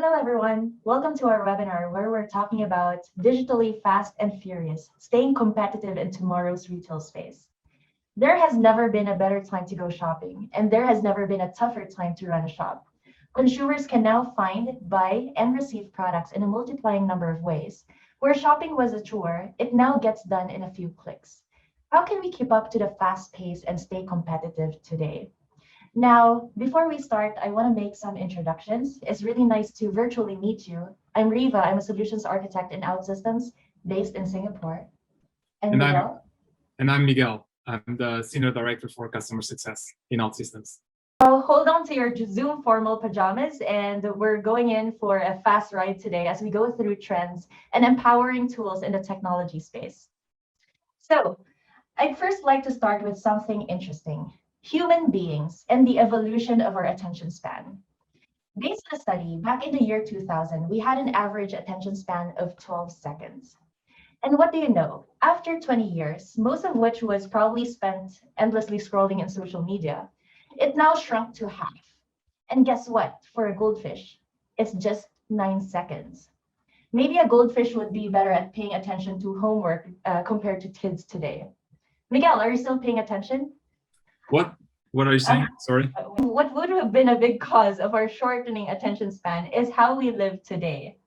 Hello, everyone. Welcome to our webinar where we're talking about digitally fast and furious, staying competitive in tomorrow's retail space. There has never been a better time to go shopping, and there has never been a tougher time to run a shop. Consumers can now find, buy, and receive products in a multiplying number of ways. Where shopping was a chore, it now gets done in a few clicks. How can we keep up to the fast pace and stay competitive today? Now, before we start, I want to make some introductions. It's really nice to virtually meet you. I'm Riva. I'm a solutions architect in Outsystems based in Singapore. And And I'm Miguel? and I'm Miguel. I'm the Senior Director for Customer Success in Outsystems. So hold on to your Zoom formal pajamas, and we're going in for a fast ride today as we go through trends and empowering tools in the technology space. So I'd first like to start with something interesting. Human beings and the evolution of our attention span. Based on a study, back in the year 2000, we had an average attention span of 12 seconds. And what do you know? After 20 years, most of which was probably spent endlessly scrolling in social media, it now shrunk to half. And guess what? For a goldfish, it's just 9 seconds. Maybe a goldfish would be better at paying attention to homework compared to kids today. Miguel, are you still paying attention? What are you saying? Sorry. What would have been a big cause of our shortening attention span is how we live today.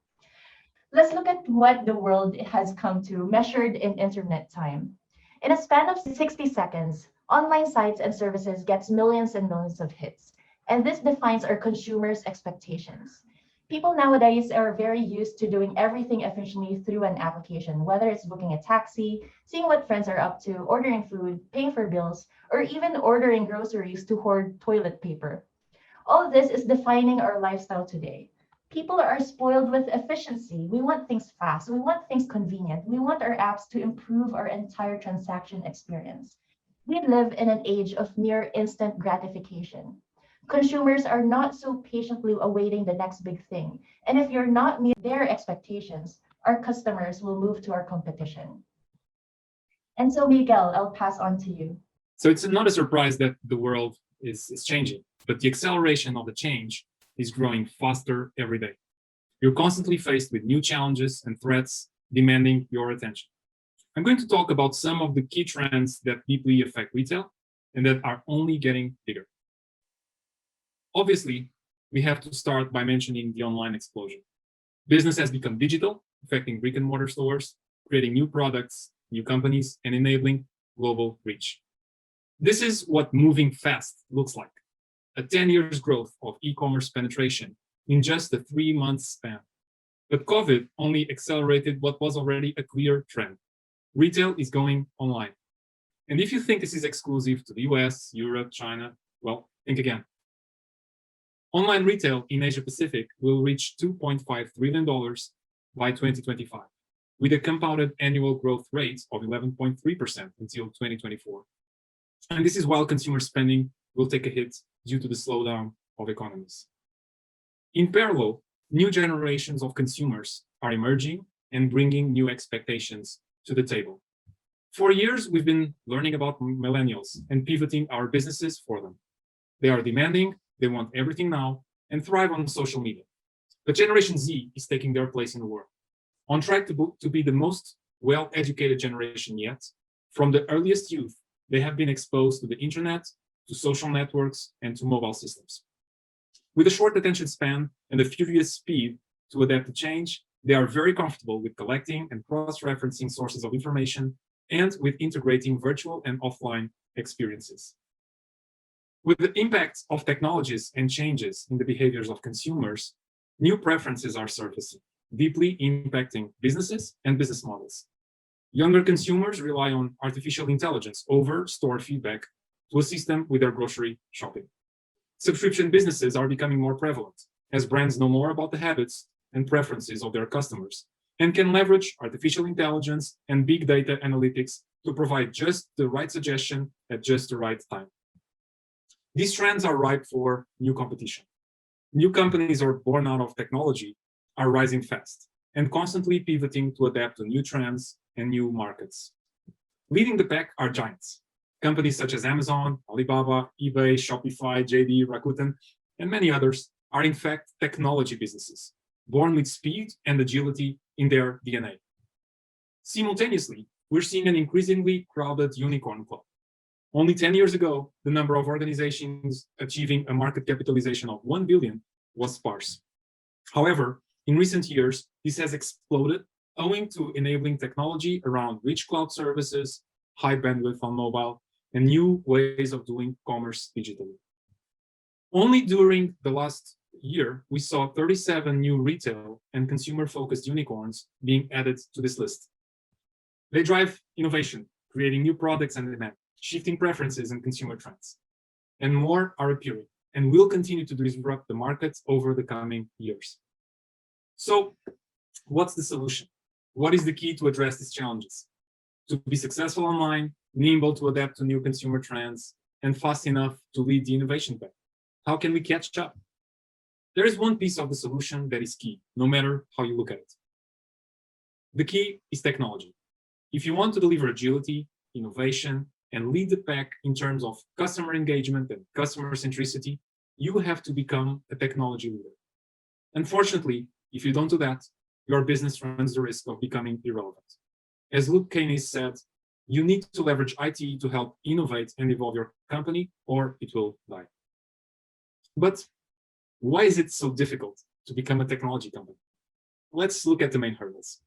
Let's look at what the world has come to, measured in internet time. In a span of 60 seconds, online sites and services gets millions and millions of hits, and this defines our consumers' expectations. People nowadays are very used to doing everything efficiently through an application, whether it's booking a taxi, seeing what friends are up to, ordering food, paying for bills, or even ordering groceries to hoard toilet paper. All of this is defining our lifestyle today. People are spoiled with efficiency. We want things fast. We want things convenient. We want our apps to improve our entire transaction experience. We live in an age of near instant gratification. Consumers are not so patiently awaiting the next big thing. And if you're not meeting their expectations, our customers will move to our competition. And so, Miguel, I'll pass on to you. So it's not a surprise that the world is changing, but the acceleration of the change is growing faster every day. You're constantly faced with new challenges and threats demanding your attention. I'm going to talk about some of the key trends that deeply affect retail and that are only getting bigger. Obviously, we have to start by mentioning the online explosion. Business has become digital, affecting brick and mortar stores, creating new products, new companies, and enabling global reach. This is what moving fast looks like. A 10 years growth of e-commerce penetration in just a 3-month span. But COVID only accelerated what was already a clear trend. Retail is going online. And if you think this is exclusive to the US, Europe, China, well, think again. Online retail in Asia Pacific will reach $2.5 trillion by 2025, with a compounded annual growth rate of 11.3% until 2024. And this is while consumer spending will take a hit due to the slowdown of economies. In parallel, new generations of consumers are emerging and bringing new expectations to the table. For years, we've been learning about millennials and pivoting our businesses for them. They are demanding, they want everything now, and thrive on social media. But Generation Z is taking their place in the world, on track to be the most well-educated generation yet. From the earliest youth, they have been exposed to the internet, to social networks, and to mobile systems. With a short attention span and a furious speed to adapt to change, they are very comfortable with collecting and cross-referencing sources of information and with integrating virtual and offline experiences. With the impact of technologies and changes in the behaviors of consumers, new preferences are surfacing, deeply impacting businesses and business models. Younger consumers rely on artificial intelligence over store feedback to assist them with their grocery shopping. Subscription businesses are becoming more prevalent as brands know more about the habits and preferences of their customers and can leverage artificial intelligence and big data analytics to provide just the right suggestion at just the right time. These trends are ripe for new competition. New companies are born out of technology, are rising fast, and constantly pivoting to adapt to new trends and new markets. Leading the pack are giants. Companies such as Amazon, Alibaba, eBay, Shopify, JD, Rakuten, and many others are in fact technology businesses born with speed and agility in their DNA. Simultaneously, we're seeing an increasingly crowded unicorn club. Only 10 years ago, the number of organizations achieving a market capitalization of 1 billion was sparse. However, in recent years, this has exploded owing to enabling technology around rich cloud services, high bandwidth on mobile, and new ways of doing commerce digitally. Only during the last year, we saw 37 new retail and consumer-focused unicorns being added to this list. They drive innovation, creating new products and demand, shifting preferences and consumer trends. And more are appearing and will continue to disrupt the markets over the coming years. So, what's the solution? What is the key to address these challenges? To be successful online, nimble to adapt to new consumer trends, and fast enough to lead the innovation path. How can we catch up? There is one piece of the solution that is key, no matter how you look at it. The key is technology. If you want to deliver agility, innovation, and lead the pack in terms of customer engagement and customer centricity, you have to become a technology leader. Unfortunately, if you don't do that, your business runs the risk of becoming irrelevant. As Luke Keynes said, you need to leverage IT to help innovate and evolve your company, or it will die. But why is it so difficult to become a technology company? Let's look at the main hurdles.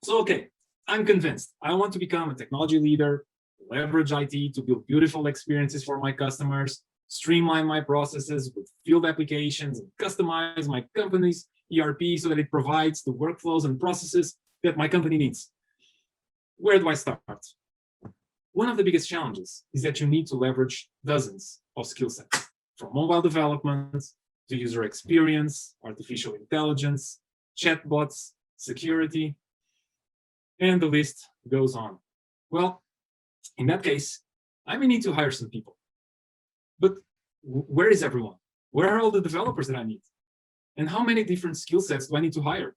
So, okay, I'm convinced. I want to become a technology leader, leverage IT to build beautiful experiences for my customers, streamline my processes with field applications, and customize my company's ERP so that it provides the workflows and processes that my company needs. Where do I start? One of the biggest challenges is that you need to leverage dozens of skill sets, from mobile development to user experience, artificial intelligence, chatbots, security, and the list goes on. Well, in that case, I may need to hire some people. But where is everyone? Where are all the developers that I need? And how many different skill sets do I need to hire?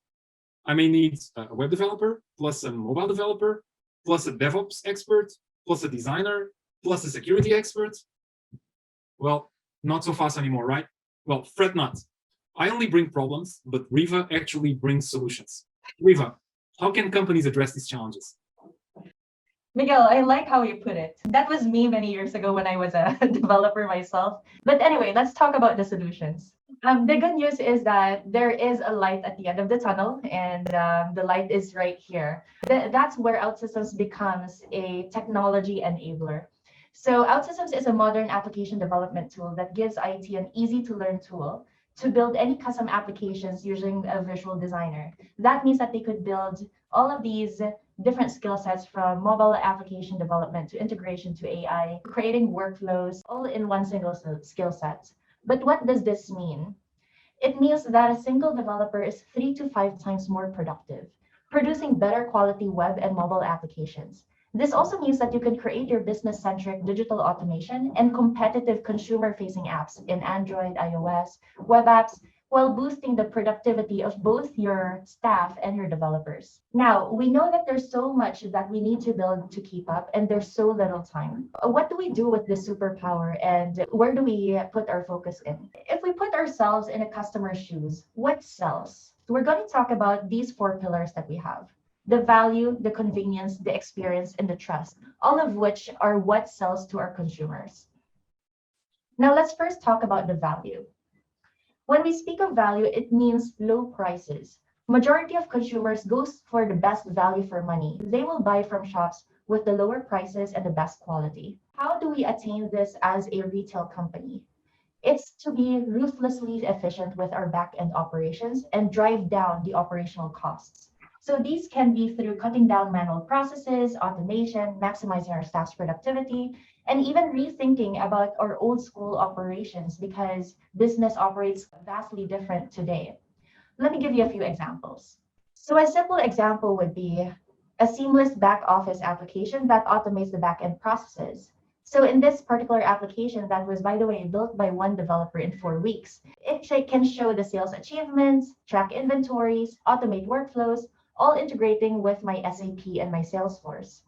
I may need a web developer, plus a mobile developer, plus a DevOps expert, plus a designer, plus a security expert. Well, not so fast anymore, right? Well, fret not. I only bring problems, but Riva actually brings solutions. Riva, how can companies address these challenges? Miguel, I like how you put it. That was me many years ago when I was a developer myself. But anyway, let's talk about the solutions. The good news is that there is a light at the end of the tunnel, and the light is right here. That's where Outsystems becomes a technology enabler. So Outsystems is a modern application development tool that gives IT an easy-to-learn tool to build any custom applications using a visual designer. That means that they could build all of these different skill sets, from mobile application development to integration to AI, creating workflows, all in one single skill set. But what does this mean? It means that a single developer is 3 to 5 times more productive, producing better quality web and mobile applications. This also means that you can create your business-centric digital automation and competitive consumer-facing apps in Android, iOS, web apps, while boosting the productivity of both your staff and your developers. Now, we know that there's so much that we need to build to keep up, and there's so little time. What do we do with this superpower, and where do we put our focus in? If we put ourselves in a customer's shoes, what sells? So we're going to talk about these 4 pillars that we have: the value, the convenience, the experience, and the trust, all of which are what sells to our consumers. Now, let's first talk about the value. When we speak of value, it means low prices. Majority of consumers goes for the best value for money. They will buy from shops with the lower prices and the best quality. How do we attain this as a retail company? It's to be ruthlessly efficient with our back-end operations and drive down the operational costs. So these can be through cutting down manual processes, automation, maximizing our staff's productivity, and even rethinking about our old school operations, because business operates vastly different today. Let me give you a few examples. So a simple example would be a seamless back office application that automates the back end processes. So in this particular application that was, by the way, built by one developer in 4 weeks, it can show the sales achievements, track inventories, automate workflows, all integrating with my SAP and my Salesforce.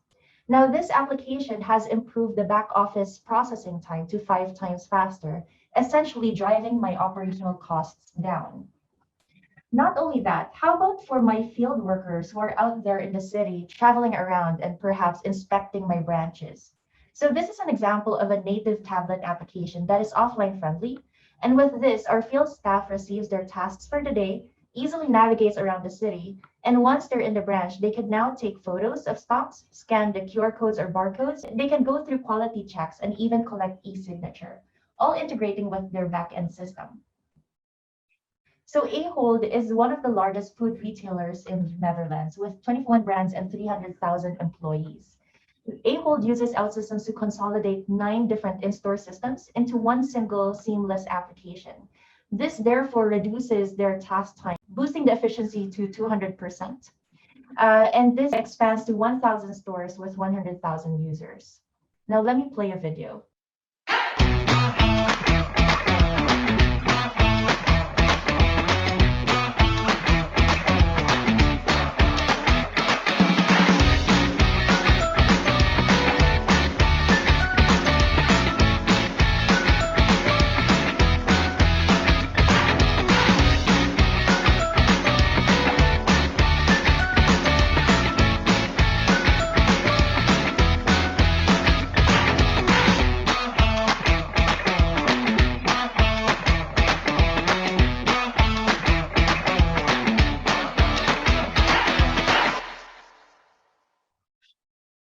Now, this application has improved the back office processing time to 5 times faster, essentially driving my operational costs down. Not only that, how about for my field workers who are out there in the city, traveling around and perhaps inspecting my branches? So this is an example of a native tablet application that is offline friendly. And with this, our field staff receives their tasks for the day, easily navigates around the city, and once they're in the branch, they can now take photos of stocks, scan the QR codes or barcodes, they can go through quality checks and even collect e-signature, all integrating with their back-end system. So Ahold is one of the largest food retailers in the Netherlands with 21 brands and 300,000 employees. Ahold uses OutSystems to consolidate 9 different in-store systems into one single seamless application. This therefore reduces their task time, boosting the efficiency to 200%. And this expands to 1,000 stores with 100,000 users. Now let me play a video.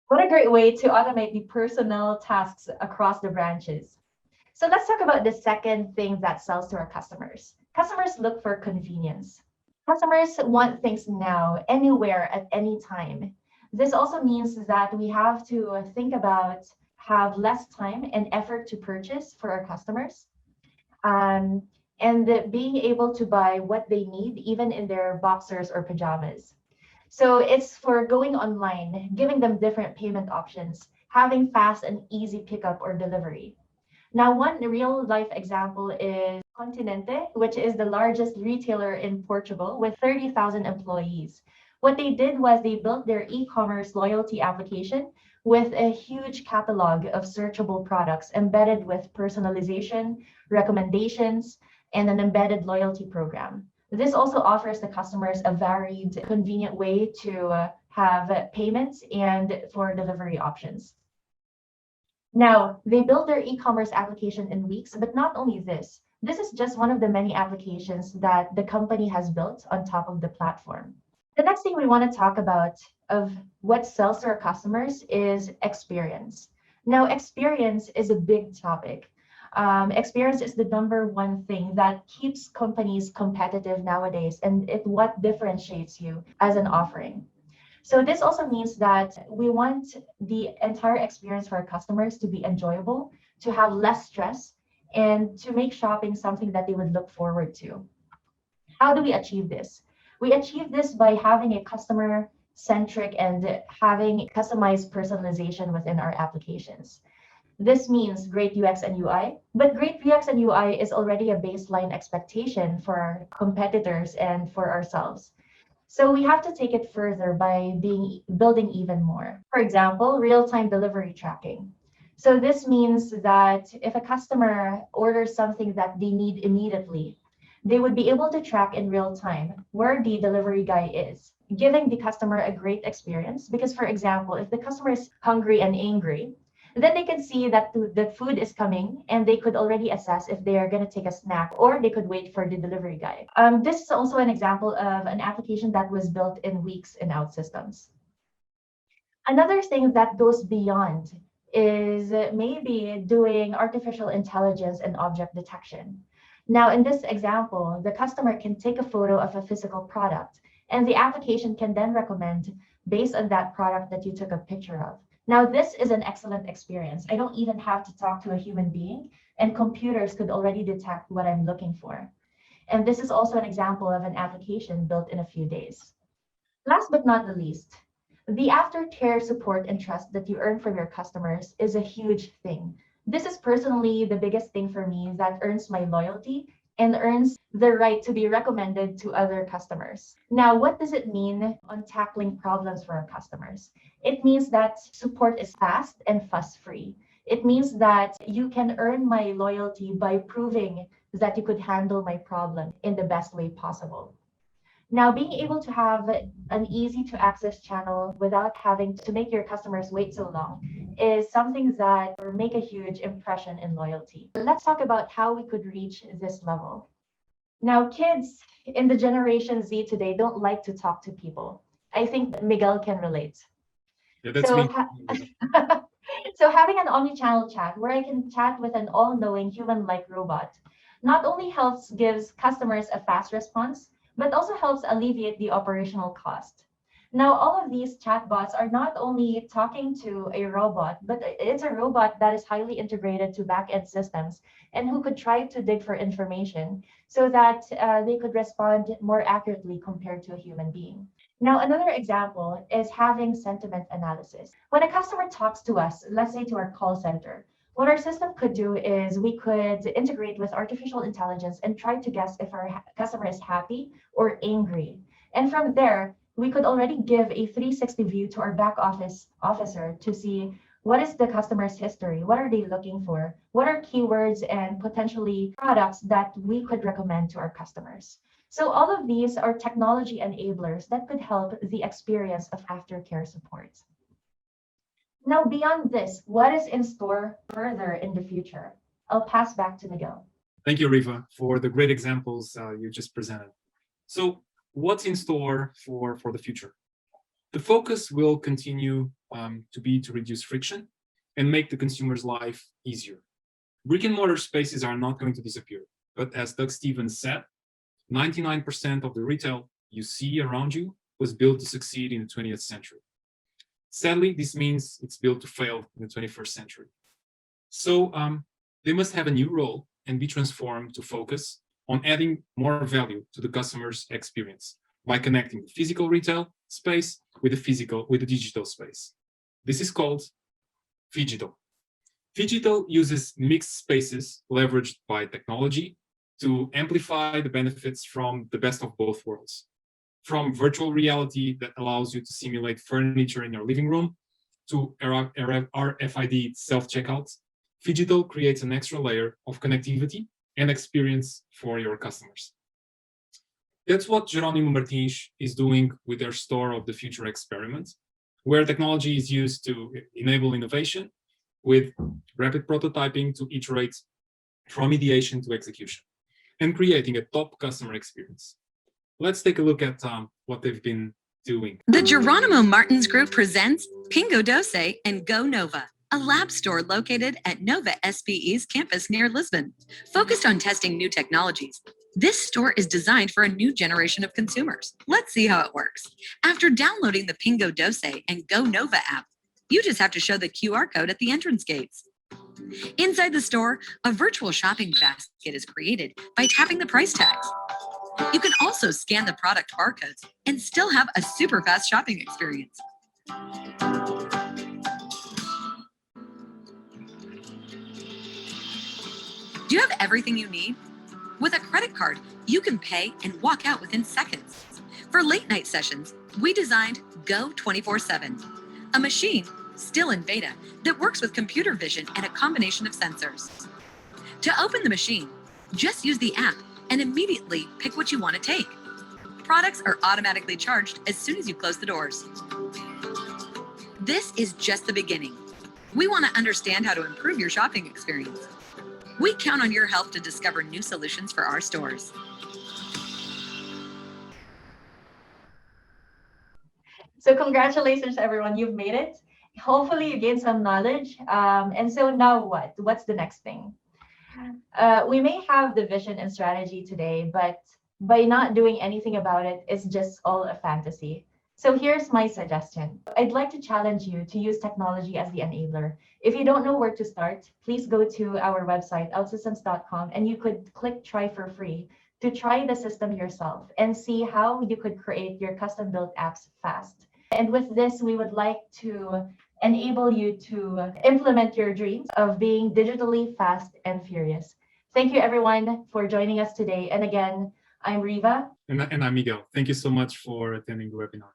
What a great way to automate the personal tasks across the branches. So let's talk about the second thing that sells to our customers. Customers look for convenience. Customers want things now, anywhere, at any time. This also means that we have to think about have less time and effort to purchase for our customers, um, and being able to buy what they need, even in their boxers or pajamas. So it's for going online, giving them different payment options, having fast and easy pickup or delivery. Now, one real life example is Continente, which is the largest retailer in Portugal with 30,000 employees. What they did was they built their e-commerce loyalty application with a huge catalog of searchable products embedded with personalization, recommendations, and an embedded loyalty program. This also offers the customers a varied, convenient way to have payments and for delivery options. Now, they built their e-commerce application in weeks, but not only this, this is just one of the many applications that the company has built on top of the platform. The next thing we want to talk about of what sells to our customers is experience. Now, experience is a big topic. Experience is the number one thing that keeps companies competitive nowadays, and it what differentiates you as an offering. So this also means that we want the entire experience for our customers to be enjoyable, to have less stress, and to make shopping something that they would look forward to. How do we achieve this? We achieve this by having a customer centric and having customized personalization within our applications. This means great UX and UI, but great UX and UI is already a baseline expectation for our competitors and for ourselves. So we have to take it further by building even more. For example, real-time delivery tracking. So this means that if a customer orders something that they need immediately, they would be able to track in real time where the delivery guy is, giving the customer a great experience. Because, for example, if the customer is hungry and angry, then they can see that the food is coming and they could already assess if they are going to take a snack or they could wait for the delivery guy. This is also an example of an application that was built in weeks in OutSystems. Another thing that goes beyond is maybe doing artificial intelligence and object detection. Now, in this example, the customer can take a photo of a physical product, and the application can then recommend based on that product that you took a picture of. Now, this is an excellent experience. I don't even have to talk to a human being, and computers could already detect what I'm looking for. And this is also an example of an application built in a few days. Last but not the least, the aftercare support and trust that you earn from your customers is a huge thing. This is personally the biggest thing for me that earns my loyalty and earns the right to be recommended to other customers. Now, what does it mean on tackling problems for our customers? It means that support is fast and fuss-free. It means that you can earn my loyalty by proving that you could handle my problem in the best way possible. Now, being able to have an easy to access channel without having to make your customers wait so long is something that will make a huge impression in loyalty. Let's talk about how we could reach this level. Now, kids in the Generation Z today don't like to talk to people. I think Miguel can relate. Yeah, that's So, me. so having an omni-channel chat where I can chat with an all-knowing human-like robot not only helps gives customers a fast response, but also helps alleviate the operational cost. Now, all of these chatbots are not only talking to a robot, but it's a robot that is highly integrated to back-end systems and who could try to dig for information so that they could respond more accurately compared to a human being. Now, another example is having sentiment analysis. When a customer talks to us, let's say to our call center, what our system could do is we could integrate with artificial intelligence and try to guess if our customer is happy or angry. And from there, we could already give a 360 view to our back office officer to see what is the customer's history, what are they looking for, what are keywords and potentially products that we could recommend to our customers. So all of these are technology enablers that could help the experience of aftercare support. Now, beyond this, what is in store further in the future? I'll pass back to Miguel. Thank you, Riva, for the great examples you just presented. So what's in store for the future? The focus will continue to be to reduce friction and make the consumer's life easier. Brick and mortar spaces are not going to disappear, but as Doug Stevens said, 99% of the retail you see around you was built to succeed in the 20th century. Sadly, this means it's built to fail in the 21st century. So they must have a new role and be transformed to focus on adding more value to the customer's experience by connecting the physical retail space with the digital space. This is called phygital. Phygital uses mixed spaces leveraged by technology to amplify the benefits from the best of both worlds. From virtual reality that allows you to simulate furniture in your living room to RFID self-checkout, phygital creates an extra layer of connectivity and experience for your customers. That's what Jerónimo Martins is doing with their Store of the Future experiment, where technology is used to enable innovation with rapid prototyping to iterate from ideation to execution and creating a top customer experience. Let's take a look at what they've been doing. The Jerónimo Martins Group presents Pingo Doce and Go Nova, a lab store located at Nova SPE's campus near Lisbon, focused on testing new technologies. This store is designed for a new generation of consumers. Let's see how it works. After downloading the Pingo Doce and Go Nova app, you just have to show the QR code at the entrance gates. Inside the store, a virtual shopping basket is created by tapping the price tags. You can also scan the product barcodes and still have a super fast shopping experience. Do you have everything you need? With a credit card, you can pay and walk out within seconds. For late night sessions, we designed Go 24/7, a machine still in beta that works with computer vision and a combination of sensors. To open the machine, just use the app and immediately pick what you want to take. Products are automatically charged as soon as you close the doors. This is just the beginning. We want to understand how to improve your shopping experience. We count on your help to discover new solutions for our stores. So congratulations, everyone. You've made it. Hopefully you gained some knowledge. And so now what? What's the next thing? We may have the vision and strategy today, but by not doing anything about it, it's just all a fantasy. So here's my suggestion. I'd like to challenge you to use technology as the enabler. If you don't know where to start, please go to our website, outsystems.com, and you could click try for free to try the system yourself and see how you could create your custom-built apps fast. And with this, we would like to enable you to implement your dreams of being digitally fast and furious. Thank you, everyone, for joining us today. And again, I'm Riva. And I'm Miguel. Thank you so much for attending the webinar.